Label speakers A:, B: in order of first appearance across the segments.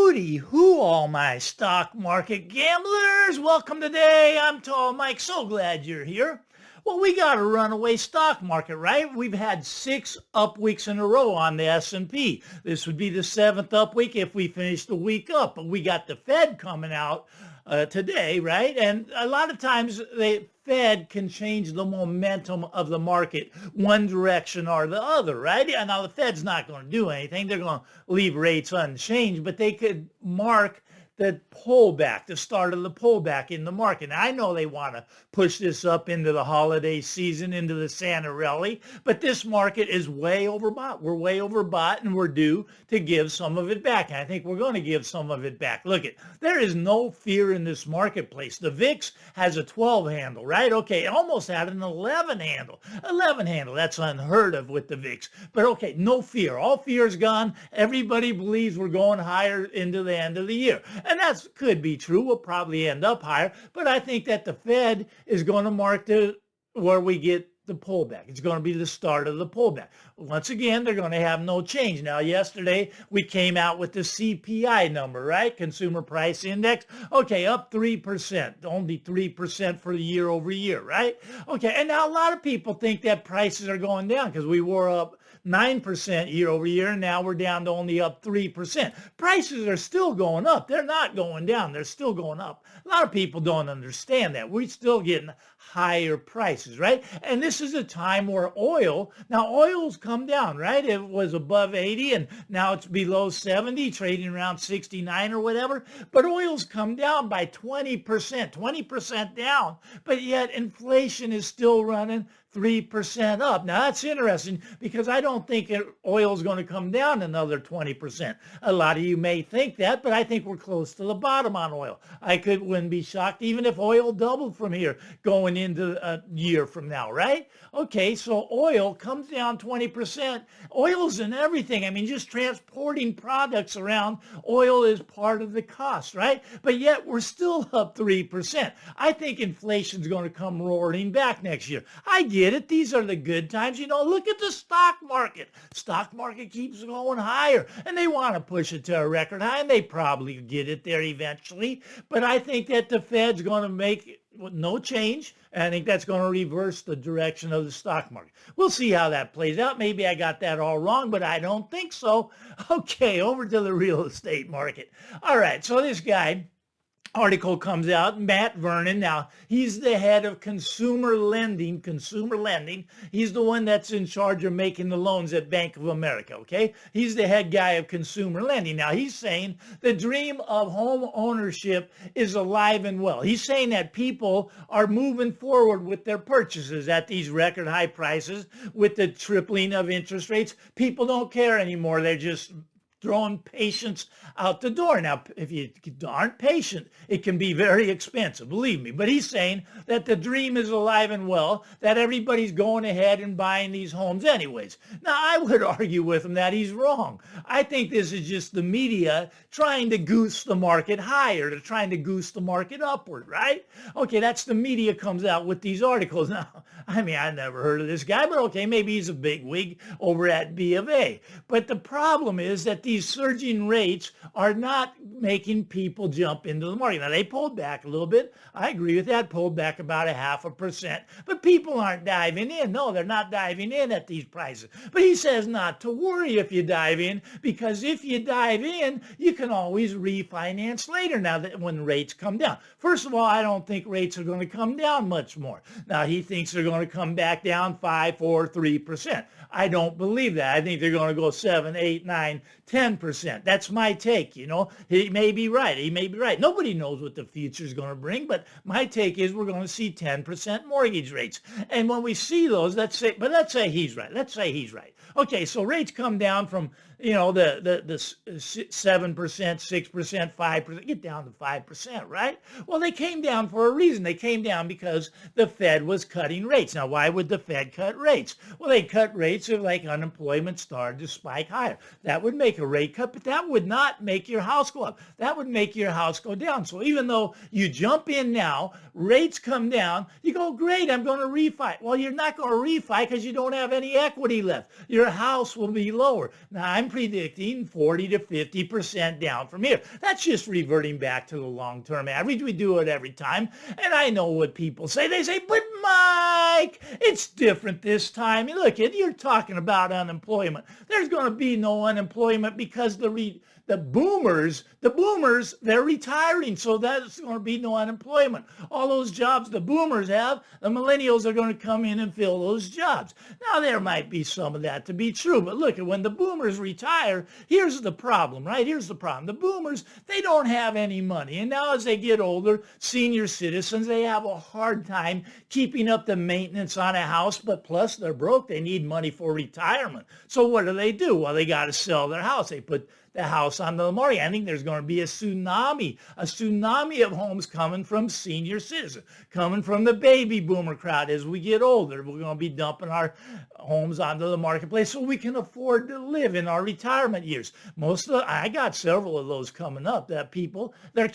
A: Hooty hoo, all my stock market gamblers. Welcome today. I'm Tall Mike. So glad you're here. Well, we got a runaway stock market, right? We've had 6 up weeks in a row on the S&P. This would be the 7th up week if we finish the week up. But we got the Fed coming out today, right? And a lot of times the Fed can change the momentum of the market one direction or the other, right? And now the Fed's not going to do anything. They're going to leave rates unchanged, but they could mark the pullback, the start of the pullback in the market. Now, I know they want to push this up into the holiday season, into the Santa rally, but this market is way overbought. We're way overbought and we're due to give some of it back. And I think we're going to give some of it back. Look, there is no fear in this marketplace. The VIX has a 12 handle, right? Okay, it almost had an 11 handle. 11 handle, that's unheard of with the VIX. But okay, no fear. All fear is gone. Everybody believes we're going higher into the end of the year. And that could be true. We'll probably end up higher. But I think that the Fed is going to mark where we get the pullback. It's going to be the start of the pullback. Once again, they're going to have no change. Now, yesterday, we came out with the CPI number, right? Consumer Price Index. Okay, up 3%. Only 3% for the year over year, right? Okay, and now a lot of people think that prices are going down because we were up 9% year over year, and now we're down to only up 3%. Prices are still going up. They're not going down. They're still going up. A lot of people don't understand that. We're still getting higher prices, right? And this is a time where now oil's come down, right? It was above 80 and now it's below 70, trading around 69 or whatever. But oil's come down by 20% down. But yet inflation is still running 3% up. Now that's interesting because I don't think oil is going to come down another 20%. A lot of you may think that, but I think we're close to the bottom on oil. Wouldn't be shocked even if oil doubled from here going into a year from now, right? Okay, so oil comes down 20%. Oil's in everything. I mean, just transporting products around, oil is part of the cost, right? But yet we're still up 3%. I think inflation's going to come roaring back next year. I get it. These are the good times. Look at the stock market. Stock market keeps going higher and they want to push it to a record high and they probably get it there eventually. But I think that the Fed's going to make no change. And I think that's going to reverse the direction of the stock market. We'll see how that plays out. Maybe I got that all wrong, but I don't think so. Okay, over to the real estate market. All right, so this guy, article comes out, Matt Vernon. Now, he's the head of consumer lending. He's the one that's in charge of making the loans at Bank of America, okay? He's the head guy of consumer lending. Now, he's saying the dream of home ownership is alive and well. He's saying that people are moving forward with their purchases at these record high prices with the tripling of interest rates. People don't care anymore. They're just throwing patience out the door. Now, if you aren't patient, it can be very expensive, believe me. But he's saying that the dream is alive and well, that everybody's going ahead and buying these homes anyways. Now, I would argue with him that he's wrong. I think this is just the media trying to goose the market higher, to trying to goose the market upward, right? Okay, that's the media comes out with these articles. Now, I mean, I never heard of this guy, but okay, maybe he's a big wig over at B of A. But the problem is that these surging rates are not making people jump into the market. Now, they pulled back a little bit. I agree with that, pulled back about 0.5%. But people aren't diving in. No, they're not diving in at these prices. But he says not to worry if you dive in, because if you dive in, you can always refinance later now that when rates come down. First of all, I don't think rates are going to come down much more. Now, he thinks they're going to come back down 5, 4, 3%. I don't believe that. I think they're going to go 7, 8, 9, 10%. That's my take. He may be right. Nobody knows what the future is going to bring, but my take is we're going to see 10% mortgage rates. And when we see those, let's say he's right. Okay, so rates come down from the 7%, 6%, 5%, get down to 5%, right? Well, they came down for a reason. They came down because the Fed was cutting rates. Now, why would the Fed cut rates? Well, they cut rates if unemployment started to spike higher. That would make a rate cut, but that would not make your house go up. That would make your house go down. So even though you jump in now, rates come down, you go, great, I'm going to refi. Well, you're not going to refi because you don't have any equity left. Your house will be lower. Now, I'm I'm predicting 40 to 50% down from here. That's just reverting back to the long-term average. We do it every time. And I know what people say. They say, but Mike, it's different this time. Look, you're talking about unemployment. There's going to be no unemployment because the boomers, they're retiring. So that's going to be no unemployment. All those jobs the boomers have, the millennials are going to come in and fill those jobs. Now, there might be some of that to be true. But look, when the boomers retire, here's the problem, right? Here's the problem. The boomers, they don't have any money. And now as they get older, senior citizens, they have a hard time keeping up the maintenance on a house. But plus, they're broke. They need money for retirement. So what do? Well, they got to sell their house. They put the house on the market. I think there's going to be a tsunami of homes coming from senior citizens, coming from the baby boomer crowd. As we get older, we're going to be dumping our homes onto the marketplace so we can afford to live in our retirement years. I got several of those coming up. That people, they're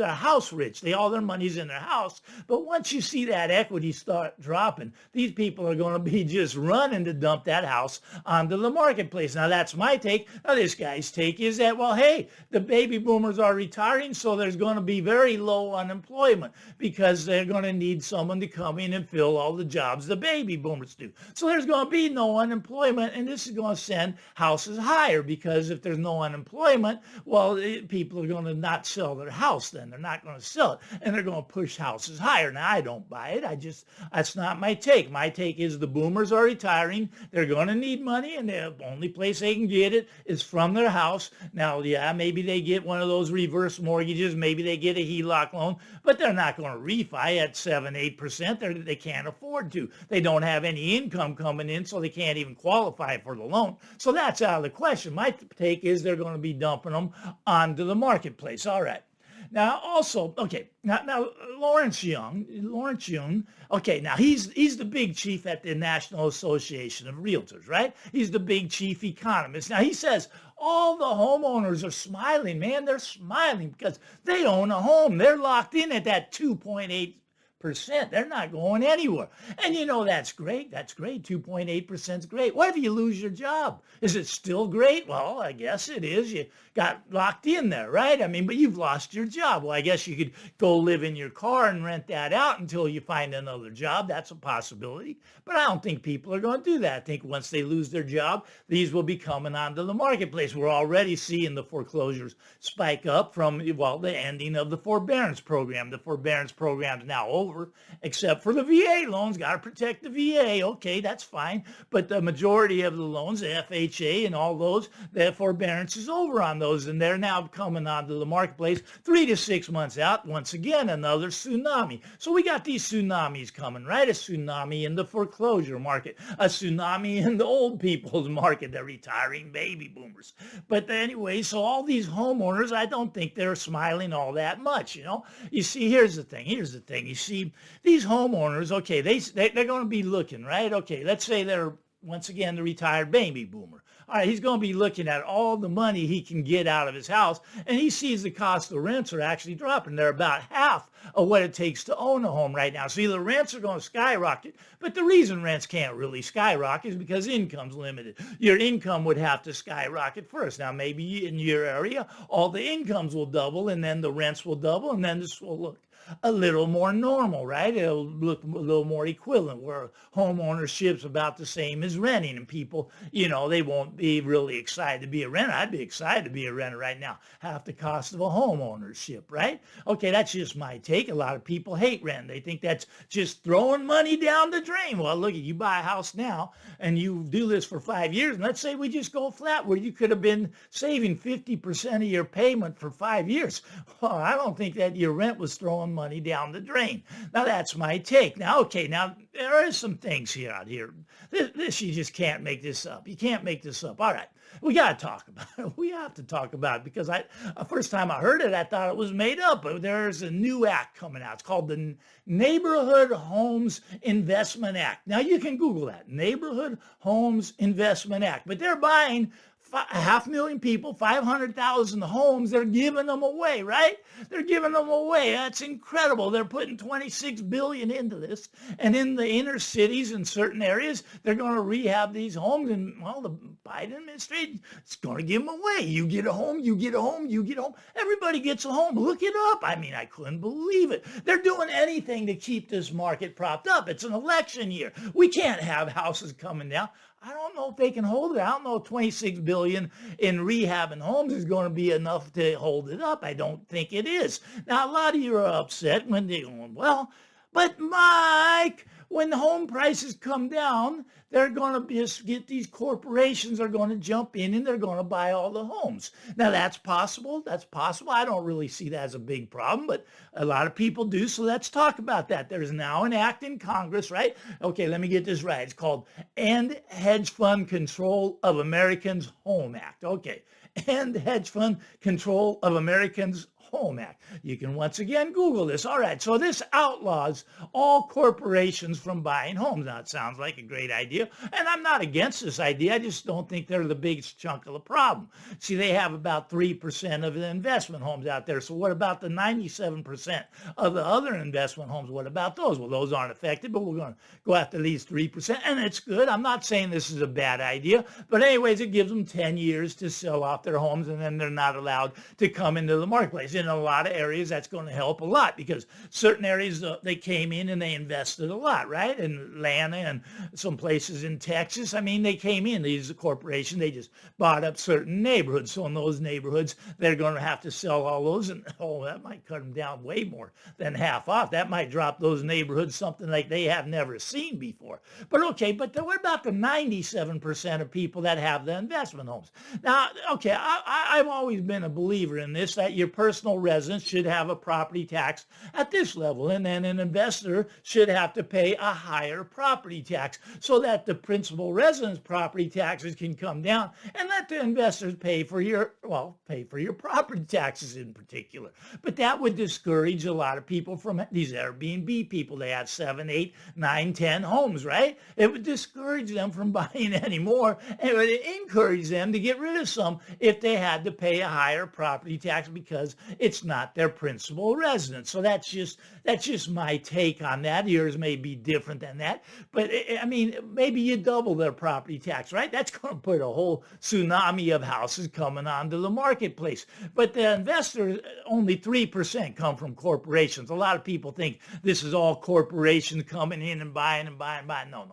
A: house rich. All their money's in their house. But once you see that equity start dropping, these people are going to be just running to dump that house onto the marketplace. Now, that's my take. Now, this guy's take is that, well, hey, the baby boomers are retiring, so there's going to be very low unemployment because they're going to need someone to come in and fill all the jobs the baby boomers do. So there's going to be no unemployment, and this is going to send houses higher because if there's no unemployment, well, people are going to not sell their house then. They're not going to sell it, and they're going to push houses higher. Now, I don't buy it. That's not my take. My take is the boomers are retiring. They're going to need money, and the only place they can get it is from their house. Now, yeah, maybe they get one of those reverse mortgages. Maybe they get a HELOC loan, but they're not going to refi at 7-8%. They can't afford to. They don't have any income coming in, so they can't even qualify for the loan. So that's out of the question. My take is they're going to be dumping them onto the marketplace. All right. Now, also, okay, now Lawrence Young, okay, now he's the big chief at the National Association of Realtors, right? He's the big chief economist. Now, he says all the homeowners are smiling, man. They're smiling because they own a home. They're locked in at that 2.8%. They're not going anywhere. And that's great. That's great. 2.8% is great. What if you lose your job? Is it still great? Well, I guess it is. You got locked in there, right? I mean, but you've lost your job. Well, I guess you could go live in your car and rent that out until you find another job. That's a possibility. But I don't think people are going to do that. I think once they lose their job, these will be coming onto the marketplace. We're already seeing the foreclosures spike up from, the ending of the forbearance program. The forbearance program is now over, except for the VA loans. Got to protect the VA. Okay, that's fine. But the majority of the loans, the FHA and all those, the forbearance is over on those, and they're now coming onto the marketplace 3 to 6 months out. Once again, another tsunami. So we got these tsunamis coming, right? A tsunami in the foreclosure market, a tsunami in the old people's market, the retiring baby boomers. But anyway, so all these homeowners, I don't think they're smiling all that much, You see, here's the thing. You see, these homeowners, okay, they're going to be looking, right? Okay, let's say they're, once again, the retired baby boomer. All right, he's going to be looking at all the money he can get out of his house, and he sees the cost of rents are actually dropping. They're about half of what it takes to own a home right now. So the rents are going to skyrocket, but the reason rents can't really skyrocket is because income's limited. Your income would have to skyrocket first. Now, maybe in your area, all the incomes will double, and then the rents will double, and then this will look a little more normal, right? It'll look a little more equivalent, where home ownership's about the same as renting, and people, they won't be really excited to be a renter. I'd be excited to be a renter right now. Half the cost of a home ownership, right? Okay, that's just my take. A lot of people hate rent. They think that's just throwing money down the drain. Well, look, you buy a house now and you do this for 5 years, and let's say we just go flat where you could have been saving 50% of your payment for 5 years. Well, I don't think that your rent was throwing money down the drain. Now, that's my take. Now, okay, now there are some things out here. This you just can't make this up. You can't make this up. All right, we got to talk about it. We have to talk about it because the first time I heard it, I thought it was made up. But there's a new act coming out. It's called the Neighborhood Homes Investment Act. Now, you can Google that, Neighborhood Homes Investment Act. But they're buying 500,000 people, 500,000 homes. They're giving them away, right? They're giving them away. That's incredible. They're putting $26 billion into this. And in the inner cities, in certain areas, they're going to rehab these homes. And, well, the Biden administration is going to give them away. You get a home, you get a home, you get a home. Everybody gets a home. Look it up. I mean, I couldn't believe it. They're doing anything to keep this market propped up. It's an election year. We can't have houses coming down. I don't know if they can hold it. I don't know if 26 billion in rehabbing homes is going to be enough to hold it up. I don't think it is. Now, a lot of you are upset when they're going, well, but Mike, when the home prices come down, they're going to just get these corporations are going to jump in and they're going to buy all the homes. Now, that's possible. That's possible. I don't really see that as a big problem, but a lot of people do. So let's talk about that. There's now an act in Congress, right? Okay, let me get this right. It's called End Hedge Fund Control of Americans Home Act. Okay, End Hedge Fund Control of Americans Home Act. You can once again Google this. All right, so this outlaws all corporations from buying homes. Now, it sounds like a great idea, and I'm not against this idea. I just don't think they're the biggest chunk of the problem. See, they have about 3% of the investment homes out there. So what about the 97% of the other investment homes? What about those? Well, those aren't affected, but we're going to go after these 3%, and it's good. I'm not saying this is a bad idea, but anyways, it gives them 10 years to sell off their homes, and then they're not allowed to come into the marketplace. In a lot of areas, that's going to help a lot because certain areas, they came in and they invested a lot, right? In Atlanta and some places in Texas, I mean, they came in, these corporations, they just bought up certain neighborhoods. So in those neighborhoods, they're going to have to sell all those, and that might cut them down way more than half off. That might drop those neighborhoods something like they have never seen before. But okay, but what about the 97% of people that have the investment homes? Now, okay, I've always been a believer in this, that your personal residents should have a property tax at this level, and then an investor should have to pay a higher property tax so that the principal residence property taxes can come down and let the investors pay for your property taxes in particular. But that would discourage a lot of people from these Airbnb people. They have 7, 8, 9, 10 homes, right? It would discourage them from buying any more, and it would encourage them to get rid of some if they had to pay a higher property tax because it's not their principal residence. So that's just my take on that. Yours may be different than that, but I mean, maybe you double their property tax, right? That's going to put a whole tsunami of houses coming onto the marketplace. But the investors, only 3% come from corporations. A lot of people think this is all corporations coming in and buying and buying and buying. No.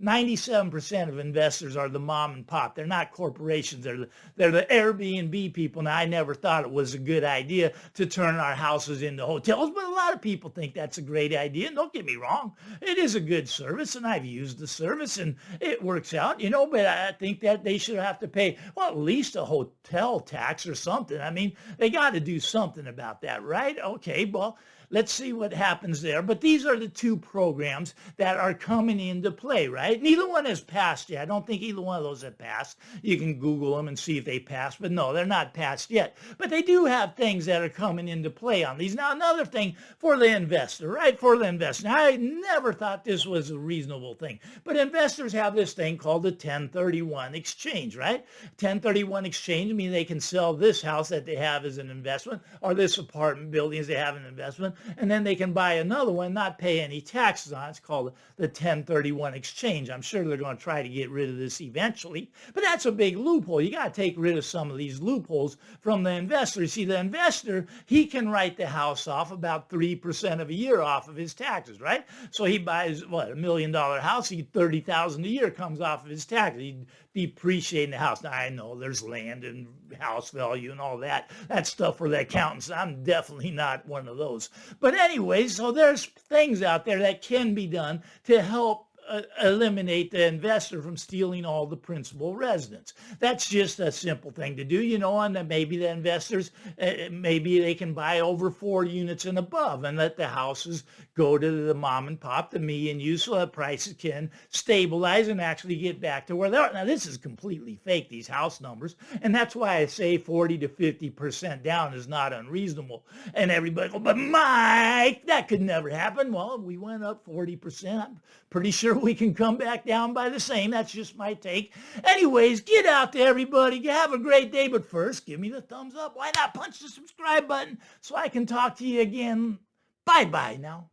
A: 97% of investors are the mom and pop. They're not corporations. They're the Airbnb people. Now, I never thought it was a good idea to turn our houses into hotels, but a lot of people think that's a great idea. And don't get me wrong, it is a good service, and I've used the service, and it works out, but I think that they should have to pay, well, at least a hotel tax or something. I mean, they got to do something about that, right? Okay, well, let's see what happens there. But these are the two programs that are coming into play, right? Neither one has passed yet. I don't think either one of those have passed. You can Google them and see if they passed, but no, they're not passed yet. But they do have things that are coming into play on these. Now, another thing for the investor, right? For the investor. Now, I never thought this was a reasonable thing, but investors have this thing called the 1031 exchange, right? 1031 exchange means they can sell this house that they have as an investment or this apartment building as they have an investment, and then they can buy another one, not pay any taxes on it. It's called the 1031 exchange. I'm sure they're going to try to get rid of this eventually, but that's a big loophole. You got to take rid of some of these loopholes from the investor. See, the investor, he can write the house off about 3% of a year off of his taxes, right? So he buys, $1 million house, he $30,000 a year comes off of his taxes. He depreciating the house. Now, I know there's land and house value and all that. That's stuff for the accountants. I'm definitely not one of those. But anyway, so there's things out there that can be done to help eliminate the investor from stealing all the principal residents. That's just a simple thing to do, and then maybe the investors, maybe they can buy over 4 units and above and let the houses go to the mom and pop, the me and you, so that prices can stabilize and actually get back to where they are. Now, this is completely fake, these house numbers, and that's why I say 40 to 50% down is not unreasonable. And everybody goes, but Mike, that could never happen. Well, we went up 40%. I'm pretty sure we can come back down by the same. That's just my take. Anyways, get out there, everybody. Have a great day. But first, give me the thumbs up. Why not punch the subscribe button so I can talk to you again? Bye-bye now.